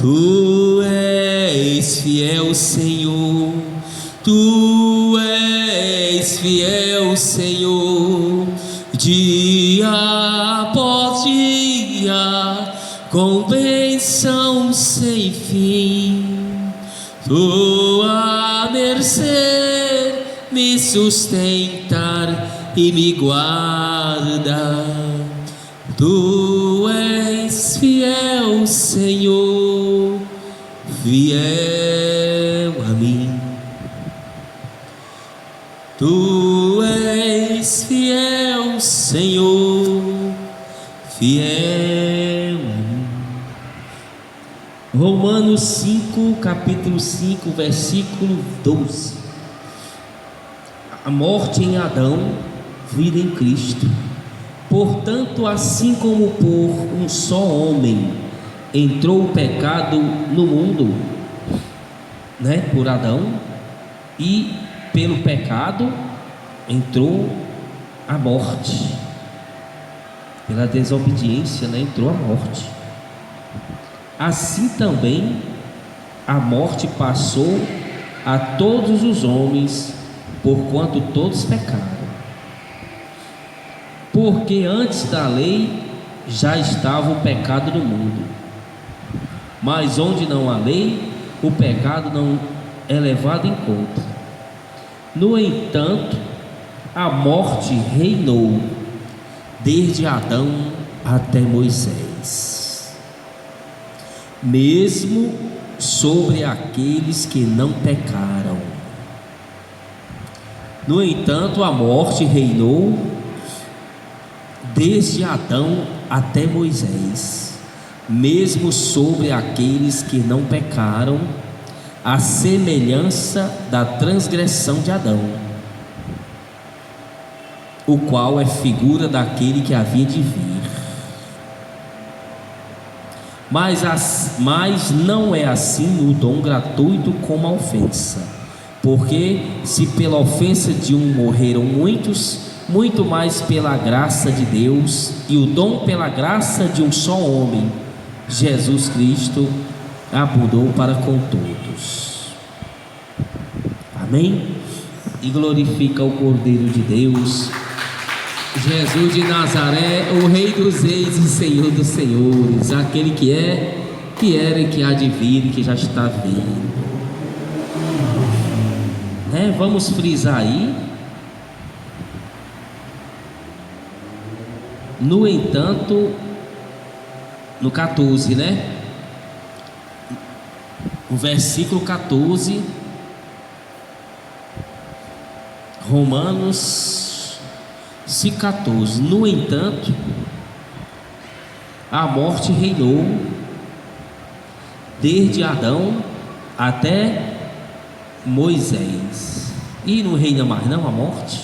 Tu és fiel, Senhor. Tu és fiel, Senhor. Dia após dia, com bênção sem fim. Tua mercê me sustentar e me guarda. Tu és fiel, Senhor, fiel a mim. Tu és fiel, Senhor, fiel a mim. Romanos 5, capítulo 5, versículo 12. A morte em Adão, vida em Cristo. Portanto, assim como por um só homem entrou o pecado no mundo, por Adão, e pelo pecado entrou a morte. Pela desobediência, entrou a morte. Assim também a morte passou a todos os homens, porquanto todos pecaram. Porque antes da lei já estava o pecado no mundo, mas onde não há lei, o pecado não é levado em conta. No entanto, a morte reinou desde Adão até Moisés, mesmo sobre aqueles que não pecaram. No entanto, a morte reinou desde Adão até Moisés, mesmo sobre aqueles que não pecaram, à semelhança da transgressão de Adão, o qual é figura daquele que havia de vir. Mas não é assim o dom gratuito como a ofensa, porque se pela ofensa de um morreram muitos, muito mais pela graça de Deus e o dom pela graça de um só homem, Jesus Cristo, abundou para com todos. Amém? E glorifica o Cordeiro de Deus, Jesus de Nazaré, o Rei dos Reis e Senhor dos Senhores, aquele que é, que era e que há de vir e que já está vindo. Vamos frisar aí. No entanto, no 14, o versículo 14, Romanos 5,14. No entanto, a morte reinou desde Adão até Moisés. E não reina mais não a morte?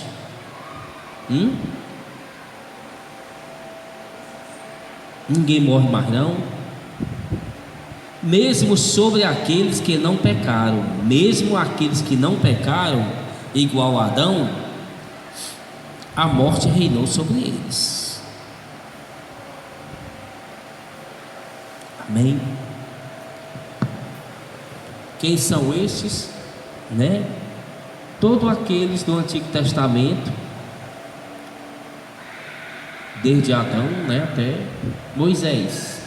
Ninguém morre mais não. Mesmo sobre aqueles que não pecaram, mesmo aqueles que não pecaram, igual a Adão, a morte reinou sobre eles. Amém? Quem são estes? Todos aqueles do Antigo Testamento, desde Adão até Moisés.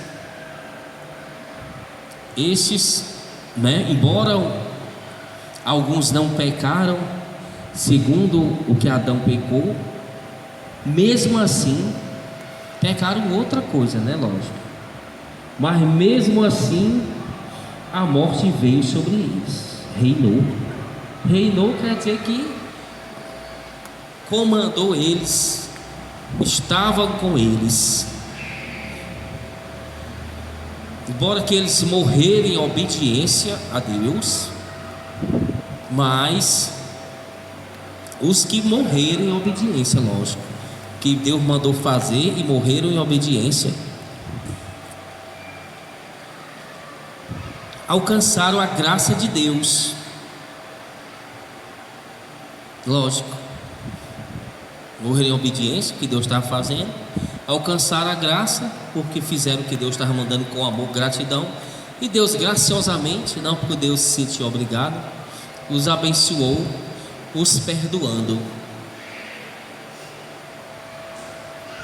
Estes, embora alguns não pecaram segundo o que Adão pecou, mesmo assim pecaram outra coisa, lógico. Mas mesmo assim a morte veio sobre eles, reinou. Reinou quer dizer que comandou eles, estavam com eles. Embora que eles morreram em obediência a Deus, mas os que morreram em obediência, lógico, que Deus mandou fazer e morreram em obediência, alcançaram a graça de Deus. Lógico, morreram em obediência, que Deus estava fazendo, alcançaram a graça, porque fizeram o que Deus estava mandando com amor, gratidão, E Deus graciosamente, não porque Deus se sentiu obrigado, os abençoou, os perdoando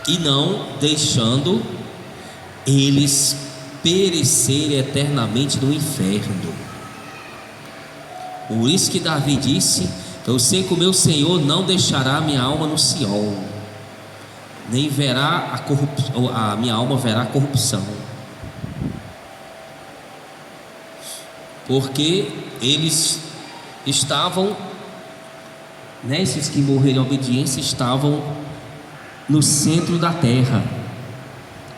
e não deixando eles perecerem eternamente no inferno. Por isso que Davi disse: eu sei que o meu Senhor não deixará minha alma no Siol, nem verá a corrupção, a minha alma verá a corrupção, porque eles estavam, esses que morreram em obediência, estavam no centro da terra,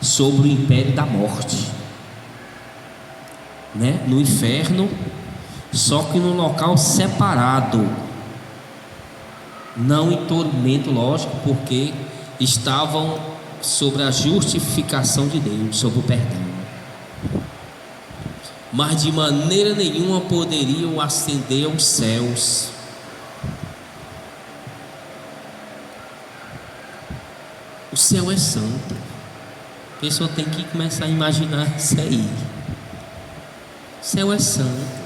sobre o império da morte, no inferno, só que num local separado, não em tormento, lógico, porque estavam sobre a justificação de Deus, sobre o perdão, mas de maneira nenhuma poderiam ascender aos céus. O céu é santo. A pessoa tem que começar a imaginar isso aí. O céu é santo.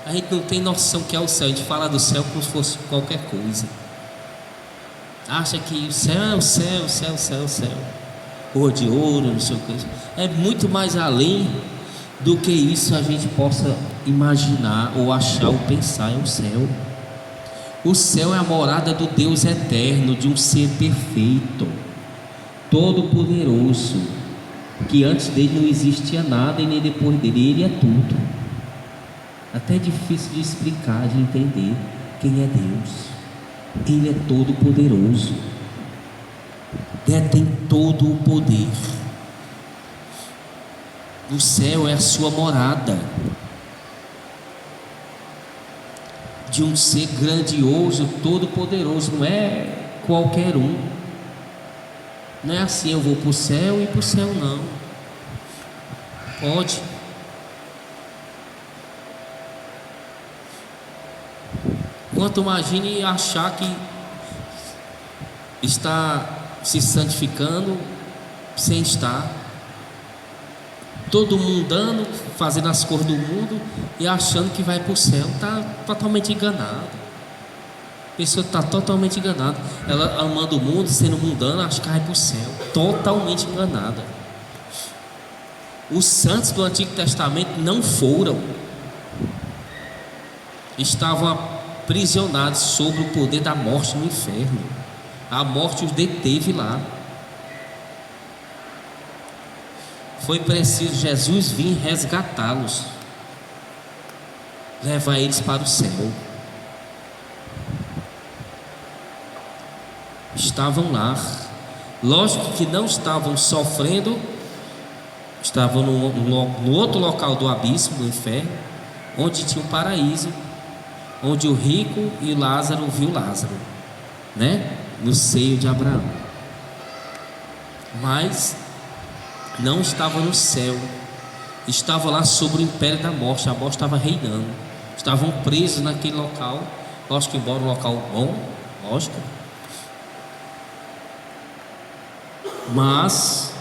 A gente não tem noção que é o céu. A gente fala do céu como se fosse qualquer coisa. Acha que o céu é o céu, o céu, o céu, o céu. Cor de ouro, não sei o que. É muito mais além do que isso a gente possa imaginar ou achar ou pensar. É o céu. O céu é a morada do Deus eterno, de um ser perfeito, todo-poderoso, que antes dele não existia nada e nem depois dele. Ele é tudo. Até é difícil de explicar, de entender quem é Deus. Ele é todo-poderoso, detém todo o poder. O céu é a sua morada, de um ser grandioso, todo-poderoso. Não é qualquer um. Não é assim, eu vou para o céu e para o céu não. Pode. Quanto imagine achar que está se santificando sem estar. Todo mundano, fazendo as cores do mundo e achando que vai para o céu. Está totalmente enganado. A pessoa está totalmente enganada. Ela amando o mundo, sendo mundana, acha que vai para o céu. Totalmente enganada. Os santos do Antigo Testamento não foram. Estavam aprisionados sob o poder da morte no inferno. A morte os deteve lá. Foi preciso Jesus vir resgatá-los, levar eles para o céu. Estavam lá. Lógico que não estavam sofrendo, estavam no outro local do abismo, do inferno, onde tinha um paraíso, onde o rico e Lázaro viu Lázaro, no seio de Abraão. Mas não estava no céu, estava lá sobre o império da morte. A morte estava reinando. Estavam presos naquele local. Lógico que embora um local bom, lógico, mas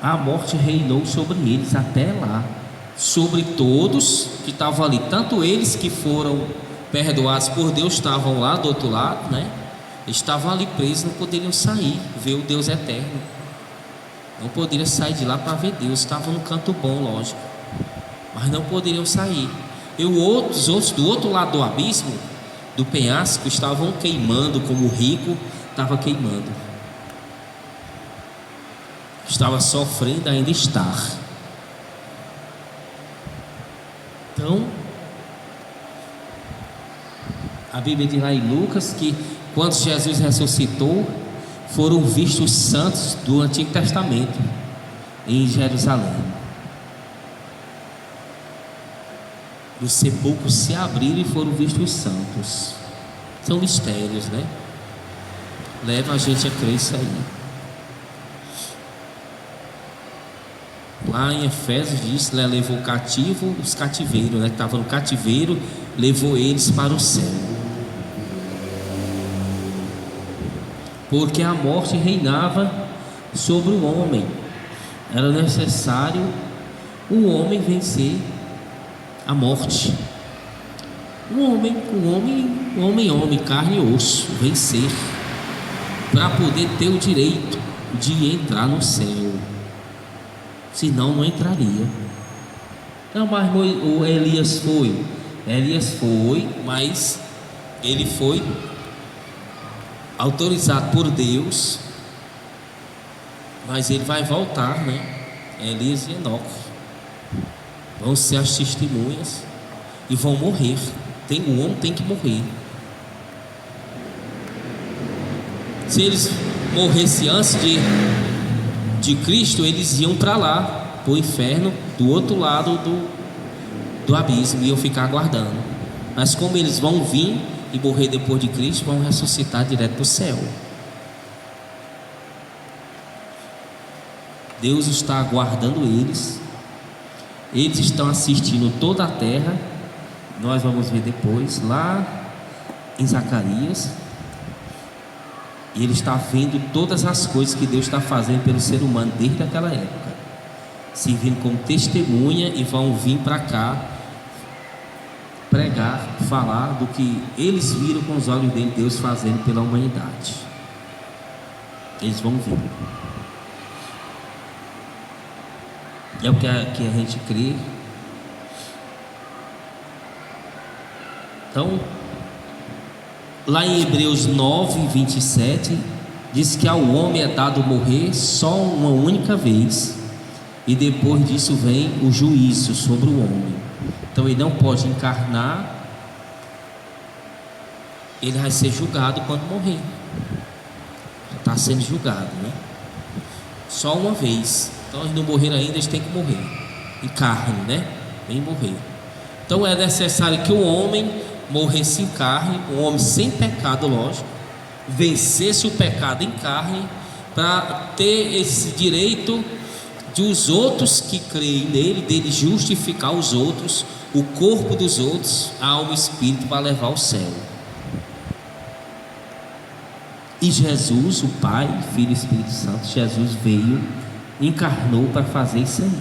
a morte reinou sobre eles até lá, sobre todos que estavam ali. Tanto eles que foram perdoados por Deus estavam lá do outro lado, estavam ali presos, não poderiam sair, ver o Deus eterno. Não poderiam sair de lá para ver Deus. Estavam no canto bom, lógico, mas não poderiam sair. E os outros do outro lado do abismo, do penhasco, estavam queimando, como o rico estava queimando. Estava sofrendo, ainda está. Então, a Bíblia diz lá em Lucas que quando Jesus ressuscitou, foram vistos os santos do Antigo Testamento em Jerusalém. Os sepulcros se abriram e foram vistos os santos. São mistérios, Leva a gente a crer isso aí. Lá em Efésios diz, levou o cativo, os cativeiros, que estavam no cativeiro, levou eles para o céu. Porque a morte reinava sobre o homem. Era necessário o homem vencer a morte. Homem, carne e osso, vencer, para poder ter o direito de entrar no céu. Senão não entraria. Não, mas o Elias foi, mas ele foi autorizado por Deus, mas ele vai voltar, né? Elias e Enoque vão ser as testemunhas e vão morrer. O homem tem que morrer. Se eles morressem antes de Cristo, eles iam para lá, para o inferno, do outro lado do abismo, e iam ficar aguardando. Mas como eles vão vir e morrer depois de Cristo, vão ressuscitar direto para o céu. Deus está aguardando eles. Eles estão assistindo toda a terra. Nós vamos ver depois, lá em Zacarias. E ele está vendo todas as coisas que Deus está fazendo pelo ser humano desde aquela época, servindo como testemunha, e vão vir para cá pregar, falar do que eles viram com os olhos dele, Deus fazendo pela humanidade. Eles vão vir. É o que a gente crê. Então, lá em Hebreus 9, 27, diz que ao homem é dado morrer só uma única vez, e depois disso vem o juízo sobre o homem. Então ele não pode encarnar, ele vai ser julgado quando morrer. Está sendo julgado, né? Só uma vez. Então eles não morreram ainda, eles têm que morrer em carne, né? Vem morrer. Então é necessário que o homem morresse em carne, um homem sem pecado, lógico, vencesse o pecado em carne, para ter esse direito de os outros que creem nele, dele justificar os outros, o corpo dos outros, a alma e o espírito, para levar ao céu. E Jesus, o Pai, Filho e Espírito Santo, Jesus veio, encarnou para fazer isso aí,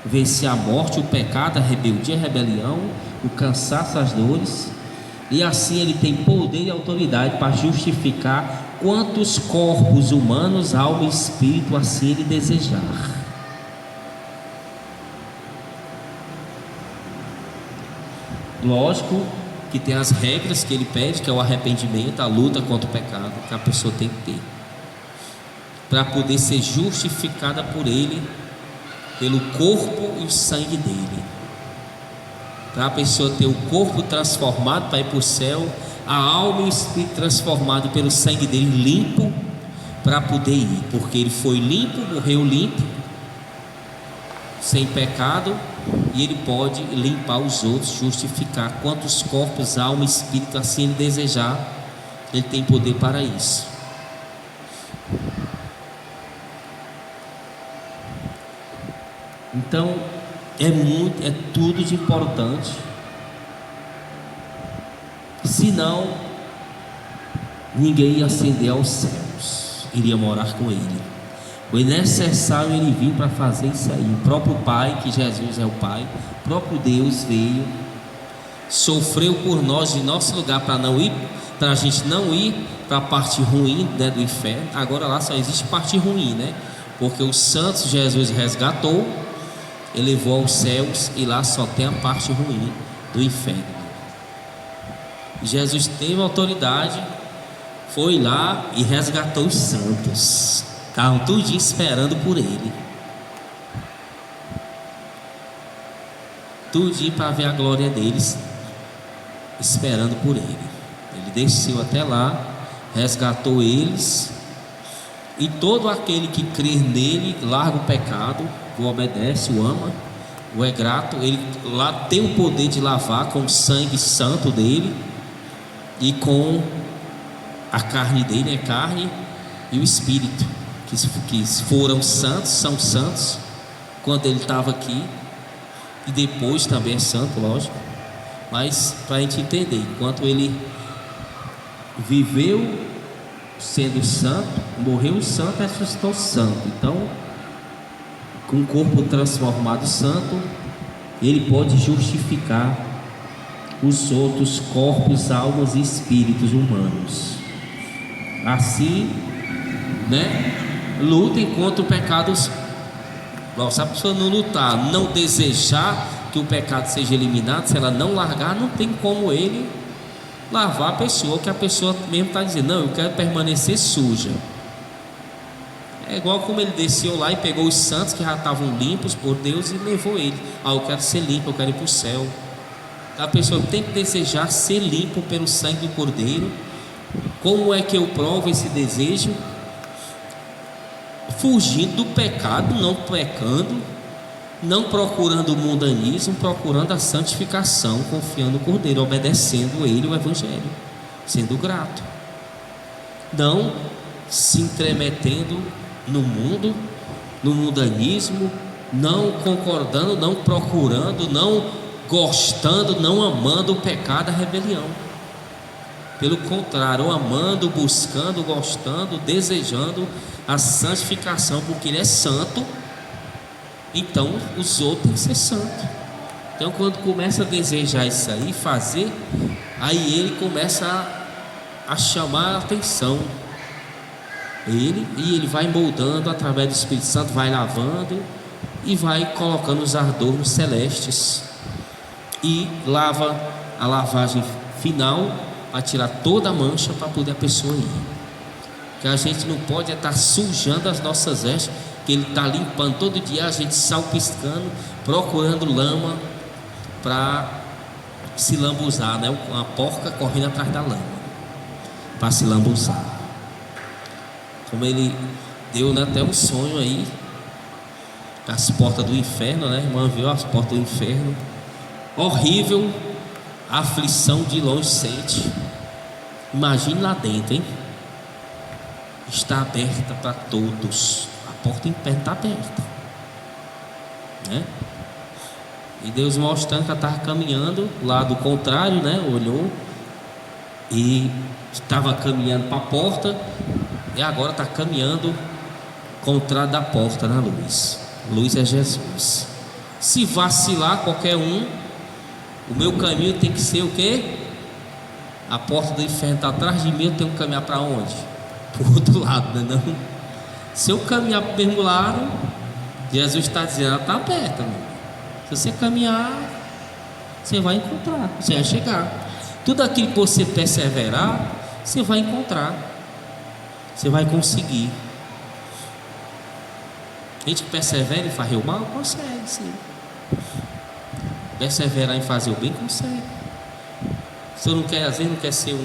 vencer a morte, o pecado, a rebeldia, a rebelião, o cansaço, as dores, e assim ele tem poder e autoridade para justificar quantos corpos humanos, alma e espírito assim ele desejar. Lógico que tem as regras que ele pede, que é o arrependimento, a luta contra o pecado que a pessoa tem que ter, para poder ser justificada por ele, pelo corpo e o sangue dele, para a pessoa ter o corpo transformado para ir para o céu, a alma e o espírito transformado pelo sangue dele limpo, para poder ir, porque ele foi limpo, morreu limpo, sem pecado, e ele pode limpar os outros, justificar quantos corpos, alma e espírito assim ele desejar. Ele tem poder para isso. Então é tudo de importante. Senão ninguém ia ascender aos céus, iria morar com ele. Foi necessário ele vir para fazer isso aí. O próprio Pai, que Jesus é o Pai, o próprio Deus veio, sofreu por nós em nosso lugar, para a gente não ir para a parte ruim, né, do inferno. Agora lá só existe parte ruim, né? Porque os santos Jesus resgatou, elevou aos céus, e lá só tem a parte ruim do inferno. Jesus teve autoridade, foi lá e resgatou os santos. Estavam tudinho esperando por ele, tudinho para ver a glória deles, esperando por ele. Ele desceu até lá, resgatou eles, e todo aquele que crer nele larga o pecado, o obedece, o ama, o é grato. Ele lá tem o poder de lavar com o sangue santo dele e com a carne dele, é carne e o espírito, que foram santos, são santos quando ele estava aqui, e depois também é santo, lógico. Mas para a gente entender, enquanto ele viveu sendo santo, morreu santo, ressuscitou santo. Então com um corpo transformado santo, ele pode justificar os outros corpos, almas e espíritos humanos. Assim, né, lutem contra o pecado. Se a pessoa não lutar, não desejar que o pecado seja eliminado, se ela não largar, não tem como ele lavar a pessoa, que a pessoa mesmo está dizendo: não, eu quero permanecer suja. É igual como ele desceu lá e pegou os santos que já estavam limpos por Deus e levou ele. Eu quero ser limpo, eu quero ir para o céu. A pessoa tem que desejar ser limpo pelo sangue do Cordeiro. Como é que eu provo esse desejo? Fugindo do pecado, não pecando, não procurando o mundanismo, procurando a santificação, confiando no Cordeiro, obedecendo ele, o Evangelho, sendo grato, não se entremetendo no mundo, no mundanismo, não concordando, não procurando, não gostando, não amando o pecado, a rebelião. Pelo contrário, amando, buscando, gostando, desejando a santificação, porque ele é santo. Então os outros têm que ser santos. Então quando começa a desejar isso aí, fazer, aí ele começa a chamar a atenção. Ele vai moldando através do Espírito Santo, vai lavando e vai colocando os ardores celestes. E lava a lavagem final para tirar toda a mancha, para poder a pessoa ir. Que a gente não pode estar sujando as nossas vestes, que ele está limpando todo dia, a gente salpiscando, procurando lama para se lambuzar, né? Uma porca correndo atrás da lama para se lambuzar. Como ele deu, né, até um sonho aí, as portas do inferno, né? A irmã viu as portas do inferno, horrível, a aflição de longe sente. Imagine lá dentro, hein? Está aberta para todos. A porta do inferno está aberta, né? E Deus mostrando que ela estava caminhando lado contrário, né? Olhou e estava caminhando para a porta, e agora está caminhando contrário da porta, na luz. Luz é Jesus. Se vacilar qualquer um, o meu caminho tem que ser o quê? A porta do inferno está atrás de mim, eu tenho que caminhar para onde? Para o outro lado, né? Não. Se eu caminhar para o mesmo lado, Jesus está dizendo, ela está aberta, meu. Se você caminhar, você vai encontrar, você vai chegar. Tudo aquilo que você perseverar, você vai encontrar, você vai conseguir. A gente que persevera em fazer o mal, consegue, sim. Perseverar em fazer o bem, consegue. Se eu não quer, às vezes não quer ser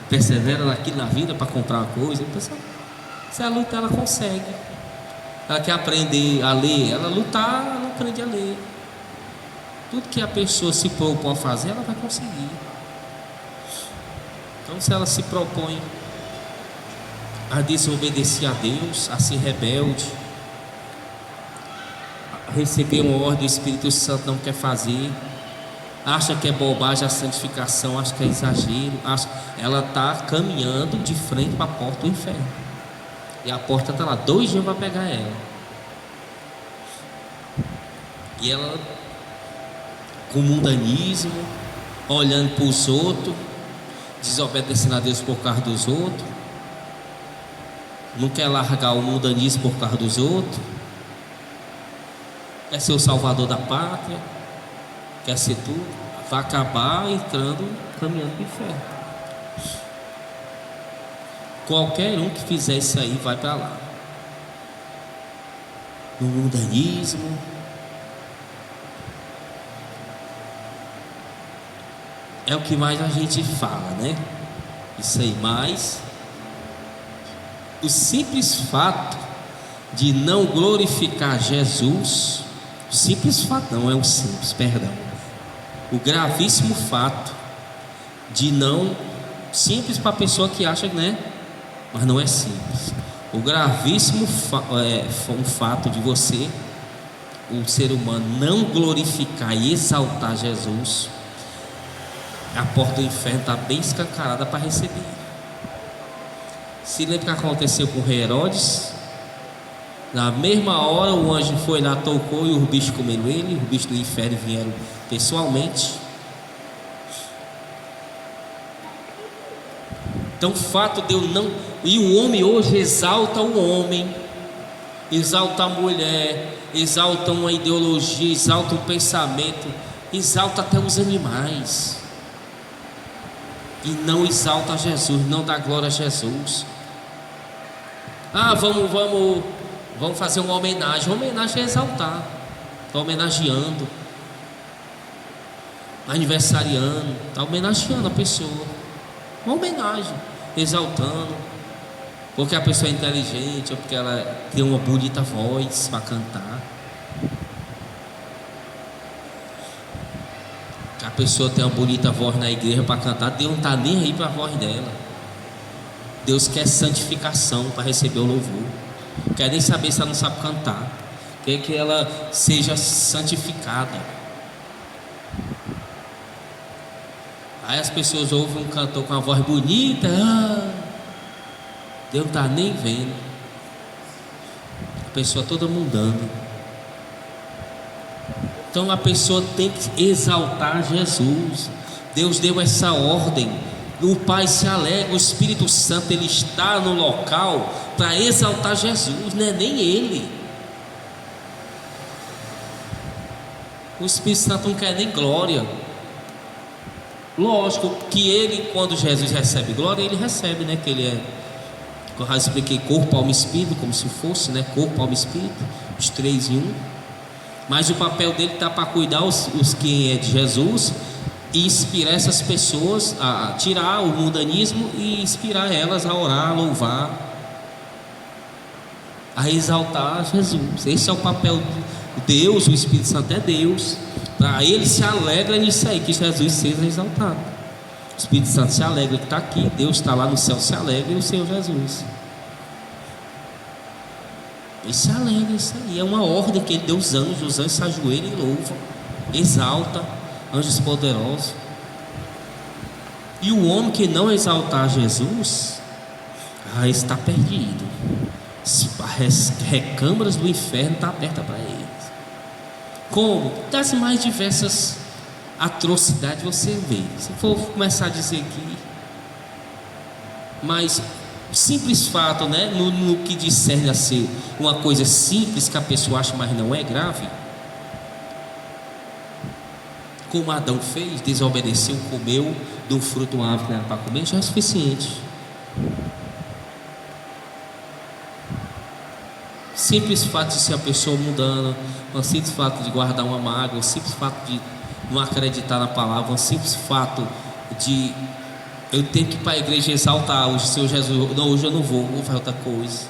persevera naquilo na vida para comprar uma coisa, então, se ela lutar, ela consegue. Ela quer aprender a ler, ela lutar, ela aprende a ler. Tudo que a pessoa se propõe a fazer, ela vai conseguir. Então, se ela se propõe a desobedecer a Deus, a ser rebelde, a receber uma ordem do Espírito Santo, não quer fazer, acha que é bobagem a santificação, acha que é exagero, ela está caminhando de frente para a porta do inferno. E a porta está lá, 2 dias para pegar ela. E ela, com mundanismo, olhando para os outros, desobedecendo a Deus por causa dos outros, não quer largar o mundanismo por causa dos outros, quer ser o salvador da pátria, quer ser tudo, vai acabar entrando, caminhando para o inferno. Qualquer um que fizer isso aí vai para lá. No mundanismo, é o que mais a gente fala, né? Isso aí, mas o simples fato de não glorificar Jesus, o simples fato, não é um simples, perdão, o gravíssimo fato de não, simples para a pessoa que acha, né? Mas não é simples. O gravíssimo um fato de você, o ser humano, não glorificar e exaltar Jesus, a porta do inferno está bem escancarada para receber. Se lembra o que aconteceu com o rei Herodes? Na mesma hora o anjo foi lá, tocou e os bichos comeram ele. Os bichos do inferno vieram pessoalmente. Então o fato de eu não... E o homem hoje exalta o homem, exalta a mulher, exalta uma ideologia, exalta um pensamento, exalta até os animais, e não exalta Jesus, não dá glória a Jesus. Vamos fazer uma homenagem. Uma homenagem é exaltar, está homenageando, aniversariando, está homenageando a pessoa. Uma homenagem, exaltando, porque a pessoa é inteligente, ou porque ela tem uma bonita voz para cantar. A pessoa tem uma bonita voz na igreja para cantar, Deus não está nem aí para a voz dela. Deus quer santificação para receber o louvor. Quer nem saber se ela não sabe cantar, quer que ela seja santificada. Aí as pessoas ouvem um cantor com uma voz bonita, Deus não está nem vendo. A pessoa toda mudando. Então a pessoa tem que exaltar Jesus. Deus deu essa ordem. O Pai se alegra, o Espírito Santo ele está no local para exaltar Jesus, não é nem ele. O Espírito Santo não quer nem glória. Lógico que ele, quando Jesus recebe glória, ele recebe, né? Que ele é, eu já expliquei, corpo, alma e espírito, como se fosse, né? Corpo, alma e espírito, os três em um. Mas o papel dele está para cuidar os que é de Jesus e inspirar essas pessoas a tirar o mundanismo e inspirar elas a orar, a louvar, a exaltar Jesus. Esse é o papel de Deus. O Espírito Santo é Deus. Para ele se alegra nisso aí, que Jesus seja exaltado. O Espírito Santo se alegra que está aqui, Deus está lá no céu, se alegra, e o Senhor Jesus ele se alegra. Isso aí é uma ordem que ele deu aos anjos. Os anjos se ajoelham e louvam, exalta, anjos poderosos. E o homem que não exaltar Jesus está perdido. As recâmaras do inferno estão abertas para ele. Como? Das mais diversas atrocidades você vê. Se for começar a dizer aqui, mas o simples fato, né, no que discerne a ser uma coisa simples que a pessoa acha, mas não é grave, como Adão fez, desobedeceu, comeu do fruto do árvore que não era para comer, já é suficiente. Simples fato de ser a pessoa mudando, o simples fato de guardar uma mágoa, o simples fato de não acreditar na palavra, o simples fato de eu tenho que ir para a igreja exaltar o Senhor Jesus. Não, hoje eu não vou fazer outra coisa.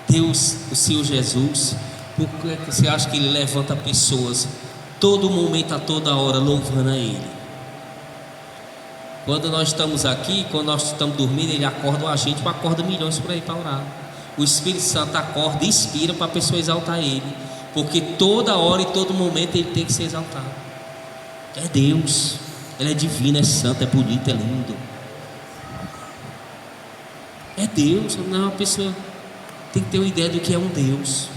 Deus, o Senhor Jesus, por que você acha que Ele levanta pessoas todo momento, a toda hora, louvando a Ele? Quando nós estamos aqui, quando nós estamos dormindo, Ele acorda a gente, acorda milhões por aí para orar. O Espírito Santo acorda e inspira para a pessoa exaltar Ele, porque toda hora e todo momento Ele tem que ser exaltado. É Deus, Ele é divino, é santo, é bonito, é lindo. É Deus, não é uma pessoa. Tem que ter uma ideia do que é um Deus.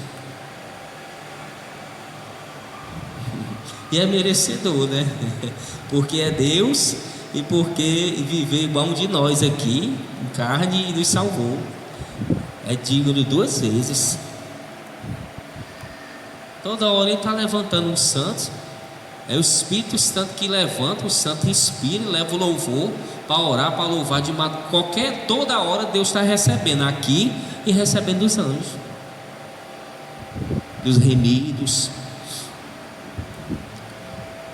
E é merecedor, né? Porque é Deus e porque viveu igual um de nós aqui, em carne, e nos salvou. É digno duas vezes. Toda hora Ele está levantando os santos. É o Espírito Santo que levanta, o Santo inspira e leva o louvor para orar, para louvar de toda hora Deus está recebendo aqui e recebendo dos anjos, dos remidos.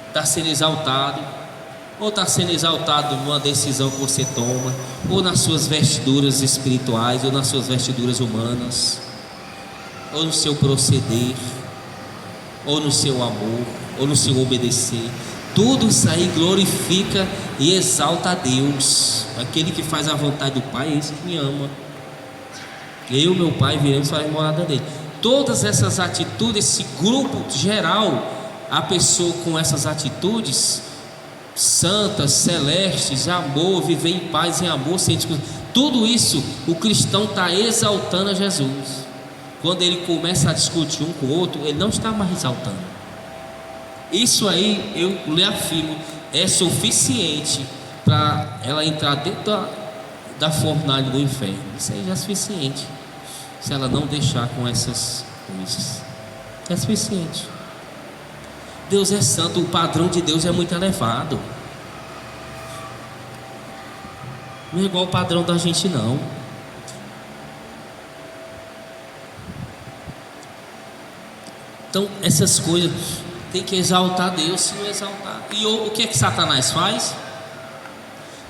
Está sendo exaltado, ou está sendo exaltado numa decisão que você toma, ou nas suas vestiduras espirituais, ou nas suas vestiduras humanas, ou no seu proceder, ou no seu amor, ou no seu obedecer. Tudo isso aí glorifica e exalta a Deus. Aquele que faz a vontade do Pai é esse que me ama. Eu, meu Pai, viremos fazer morada dele. Todas essas atitudes, esse grupo geral, a pessoa com essas atitudes santas, celestes, amor, viver em paz, em amor, sem discussão, Tudo isso o cristão está exaltando a Jesus. Quando ele começa a discutir um com o outro, ele não está mais exaltando. Isso aí, eu lhe afirmo, é suficiente para ela entrar dentro da fornalha do inferno. Isso aí já é suficiente. Se ela não deixar com essas coisas, é suficiente. Deus é santo, o padrão de Deus é muito elevado. Não é igual o padrão da gente, não. Então essas coisas tem que exaltar Deus. Se não exaltar, e o que é que Satanás faz?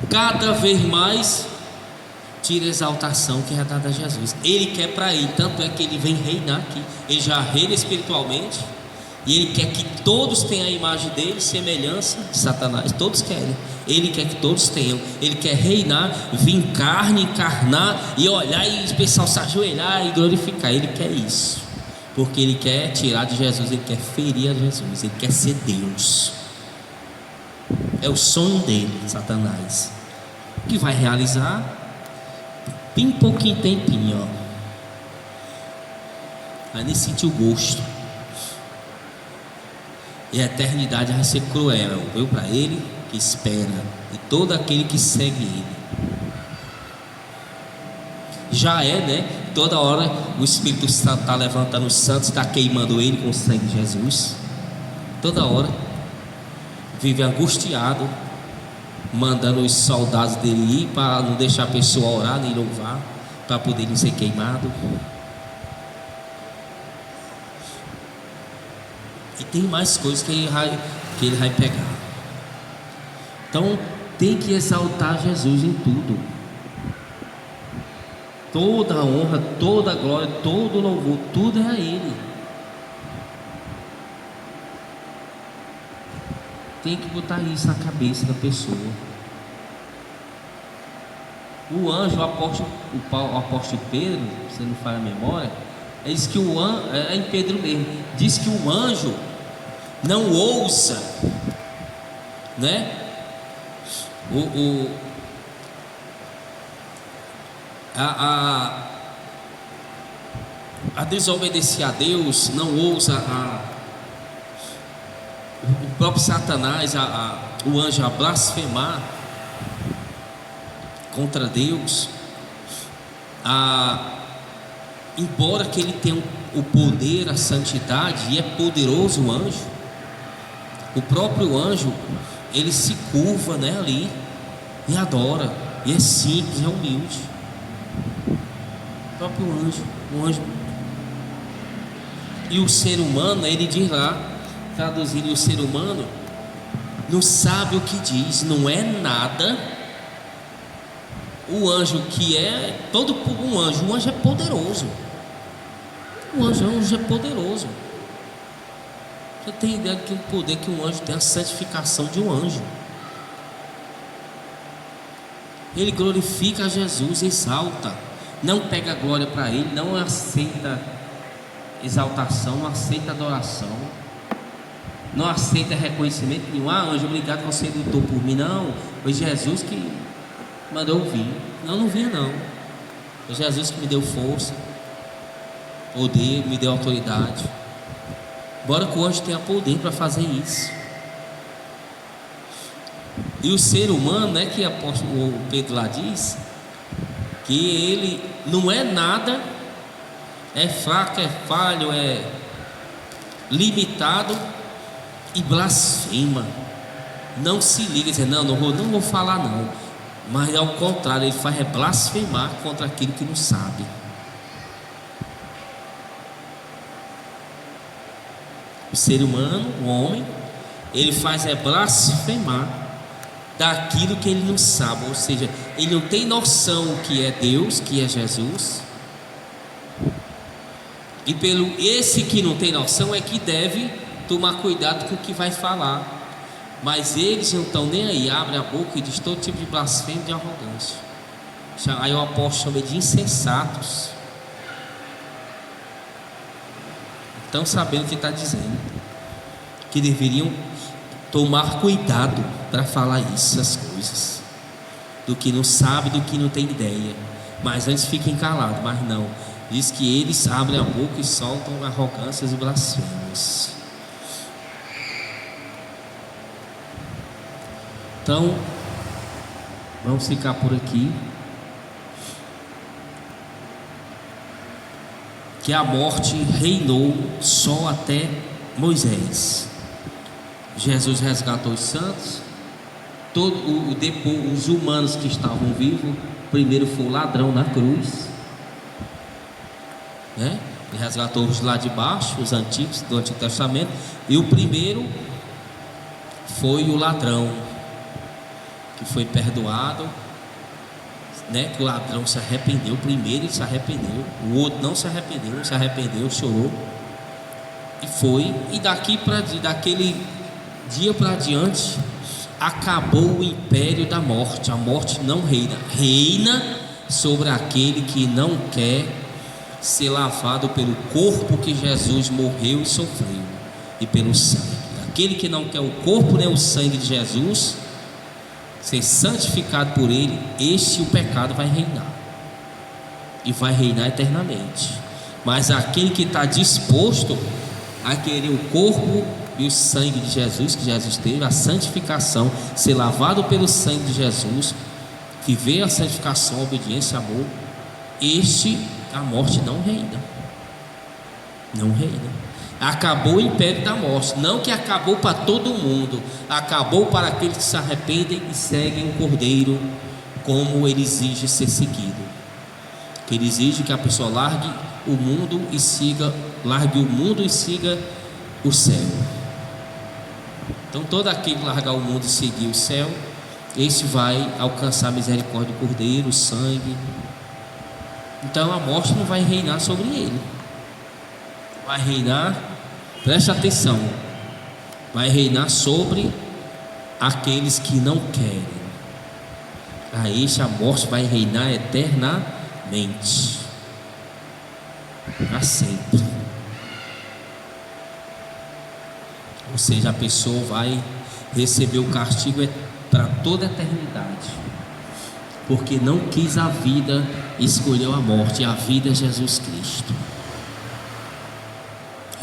Cada vez mais tira a exaltação que é dada a Jesus. Ele quer para ele, tanto é que ele vem reinar aqui. Ele já reina espiritualmente, e ele quer que todos tenham a imagem dele, semelhança de Satanás. Todos querem. Ele quer que todos tenham. Ele quer reinar, vir carne, encarnar e olhar e o pessoal se ajoelhar e glorificar. Ele quer isso, porque ele quer tirar de Jesus, ele quer ferir a Jesus, ele quer ser Deus. É o sonho dele, Satanás, que vai realizar bem pouquinho tempinho, ó. Aí nem sentir o gosto. E a eternidade vai ser cruel, viu, para ele que espera e todo aquele que segue ele. Já é, né? Toda hora o Espírito Santo está levantando os santos, está queimando ele com o sangue de Jesus. Toda hora vive angustiado, mandando os soldados dele ir para não deixar a pessoa orar nem louvar, para poder não ser queimado. E tem mais coisas que ele vai pegar. Então tem que exaltar Jesus em tudo. Toda a honra, toda a glória, todo o louvor, tudo é a Ele. Tem que botar isso na cabeça da pessoa. O anjo, o apóstolo Pedro, se não falha a memória, diz que o anjo, é em Pedro mesmo, diz que o anjo não ousa, né? A desobedecer a Deus, não ousa o próprio Satanás, o anjo, a blasfemar contra Deus. Embora que ele tenha o poder, a santidade, e é poderoso o anjo, o próprio anjo, ele se curva, né, ali e adora, e é simples, é humilde. O próprio anjo, o anjo. E o ser humano, ele diz lá, traduzindo, o ser humano não sabe o que diz, não é nada. O anjo que é todo um anjo é poderoso. O anjo é poderoso. Você tem ideia do poder que um anjo tem, a santificação de um anjo. Ele glorifica a Jesus, exalta, não pega glória para ele, não aceita exaltação, não aceita adoração, não aceita reconhecimento nenhum. Anjo, obrigado que você lutou por mim. Não, foi Jesus que mandou eu vir. Não vinha não. Foi Jesus que me deu força, poder, me deu autoridade. Bora que o anjo tenha poder para fazer isso. E o ser humano, né, que o apóstolo Pedro lá diz, que ele não é nada, é fraco, é falho, é limitado e blasfema. Não se liga, dizer, não vou falar não. Mas ao contrário, ele faz blasfemar contra aquilo que não sabe. O ser humano, o homem, ele faz blasfemar daquilo que ele não sabe, ou seja, ele não tem noção o que é Deus, que é Jesus. E pelo esse que não tem noção é que deve tomar cuidado com o que vai falar. Mas eles não estão nem aí, abre a boca e diz todo tipo de blasfêmia e de arrogância. Aí o apóstolo chama de insensatos. Estão sabendo o que está dizendo, que deveriam tomar cuidado para falar essas coisas. do que não sabe, do que não tem ideia. Mas antes fiquem calados, mas não. Diz que eles abrem a boca e soltam arrogâncias e blasfêmias. Então, vamos ficar por aqui. Que a morte reinou só até Moisés. Jesus resgatou os santos. Depois, os humanos que estavam vivos, primeiro foi o ladrão na cruz, né? Ele resgatou os lá de baixo, os antigos do Antigo Testamento. E o primeiro foi o ladrão, que foi perdoado, né? Que o ladrão se arrependeu. Primeiro ele se arrependeu, o outro não se arrependeu, chorou e foi. E daquele dia para diante acabou o império da morte. A morte não reina sobre aquele que não quer ser lavado pelo corpo que Jesus morreu e sofreu, e pelo sangue. Aquele que não quer o corpo nem o sangue de Jesus ser santificado por ele, o pecado vai reinar, e vai reinar eternamente. Mas aquele que está disposto a querer o corpo e o sangue de Jesus, que Jesus teve, a santificação, ser lavado pelo sangue de Jesus, viver a santificação, a obediência, amor, a morte não reina. Não reina. Acabou o império da morte. Não que acabou para todo mundo, acabou para aqueles que se arrependem e seguem o Cordeiro, como ele exige ser seguido. Que ele exige que a pessoa largue o mundo e siga o céu. Então todo aquele que largar o mundo e seguir o céu, esse vai alcançar a misericórdia do Cordeiro, o sangue. Então a morte não vai reinar sobre ele. Vai reinar, preste atenção, vai reinar sobre aqueles que não querem. A este a morte vai reinar eternamente, para sempre. Ou seja, a pessoa vai receber o castigo para toda a eternidade, porque não quis a vida, escolheu a morte. E a vida é Jesus Cristo.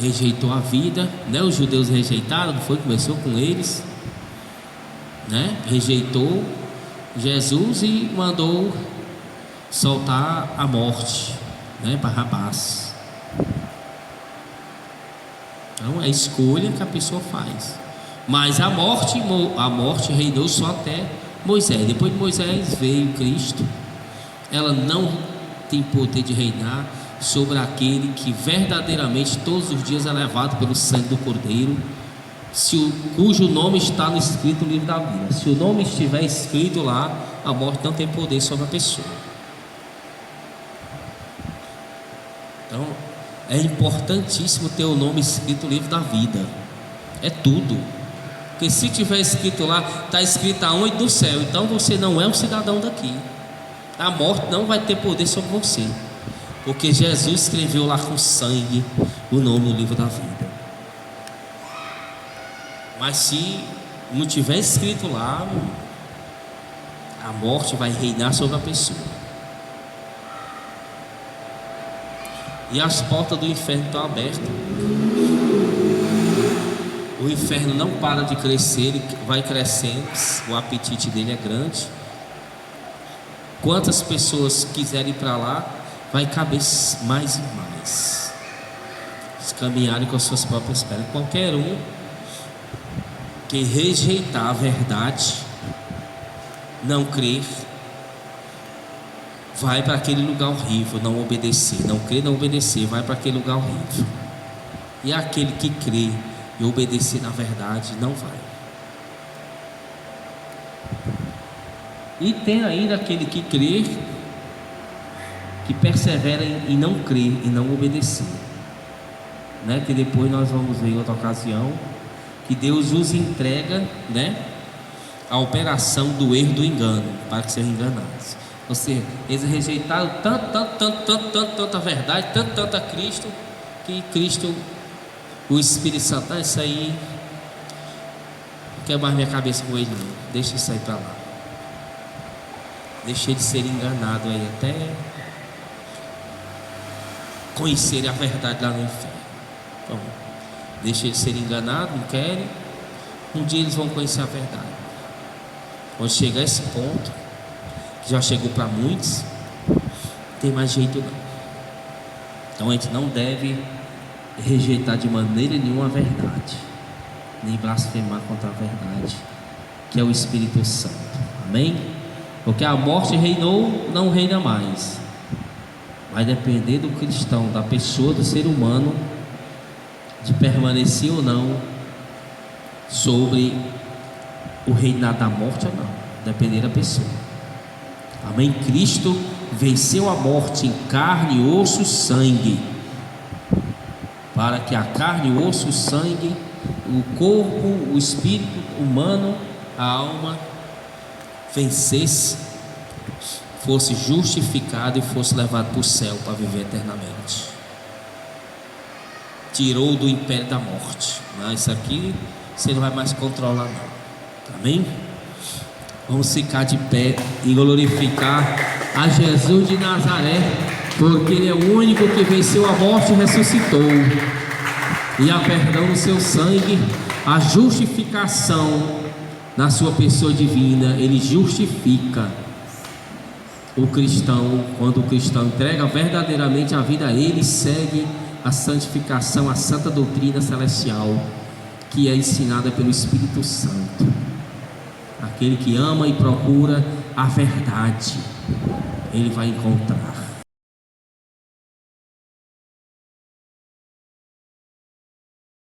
Rejeitou a vida, né? Os judeus rejeitaram, não foi? Começou com eles, né? Rejeitou Jesus e mandou soltar a morte, né? Barrabás. Então é a escolha que a pessoa faz. Mas a morte reinou só até Moisés. Depois de Moisés veio Cristo. Ela não tem poder de reinar sobre aquele que verdadeiramente todos os dias é levado pelo sangue do Cordeiro, cujo nome está escrito no livro da vida. Se o nome estiver escrito lá, a morte não tem poder sobre a pessoa. Então é importantíssimo ter o nome escrito no livro da vida. É tudo. Porque se tiver escrito lá, está escrito aonde? No céu. Então você não é um cidadão daqui. A morte não vai ter poder sobre você, porque Jesus escreveu lá com sangue o nome no livro da vida. Mas se não tiver escrito lá, a morte vai reinar sobre a pessoa. E as portas do inferno estão abertas. O inferno não para de crescer, ele vai crescendo, o apetite dele é grande. Quantas pessoas quiserem ir para lá, vai caber mais e mais. Se caminharem com as suas próprias pernas. Qualquer um que rejeitar a verdade, não crer, vai para aquele lugar horrível. Não obedecer, não crer, não obedecer, vai para aquele lugar horrível. E aquele que crê e obedecer na verdade, não vai. E tem ainda aquele que crê, que persevera em não crer e não obedecer, né? Que depois nós vamos ver em outra ocasião, que Deus os entrega, né, a operação do erro, do engano, para que sejam enganados. Ou seja, eles rejeitaram tanto a verdade, tanto a Cristo, que Cristo, o Espírito Santo, isso aí não quer mais minha cabeça com ele não, deixa isso aí para lá. deixei de ser enganado aí até conhecerem a verdade lá no inferno. Então, deixei de ser enganado, não querem. Um dia eles vão conhecer a verdade. Quando chegar a esse ponto, que já chegou para muitos, não tem mais jeito não. Então a gente não deve rejeitar de maneira nenhuma a verdade, nem blasfemar contra a verdade, que é o Espírito Santo. Amém? Porque a morte reinou, não reina mais. Vai depender do cristão, da pessoa, do ser humano, de permanecer ou não sobre o reinado da morte ou não. Depender da pessoa. Amém? Cristo venceu a morte em carne, osso, sangue, para que a carne, o osso, o sangue, o corpo, o espírito humano, a alma vencesse, fosse justificado e fosse levado para o céu para viver eternamente. Tirou do império da morte. Mas isso aqui você não vai mais controlar não. Amém? Vamos ficar de pé e glorificar a Jesus de Nazaré, porque Ele é o único que venceu a morte e ressuscitou. E há perdão no seu sangue, a justificação na sua pessoa divina. Ele justifica o cristão. Quando o cristão entrega verdadeiramente a vida a Ele, segue a santificação, a santa doutrina celestial, que é ensinada pelo Espírito Santo. Aquele que ama e procura a verdade, ele vai encontrar.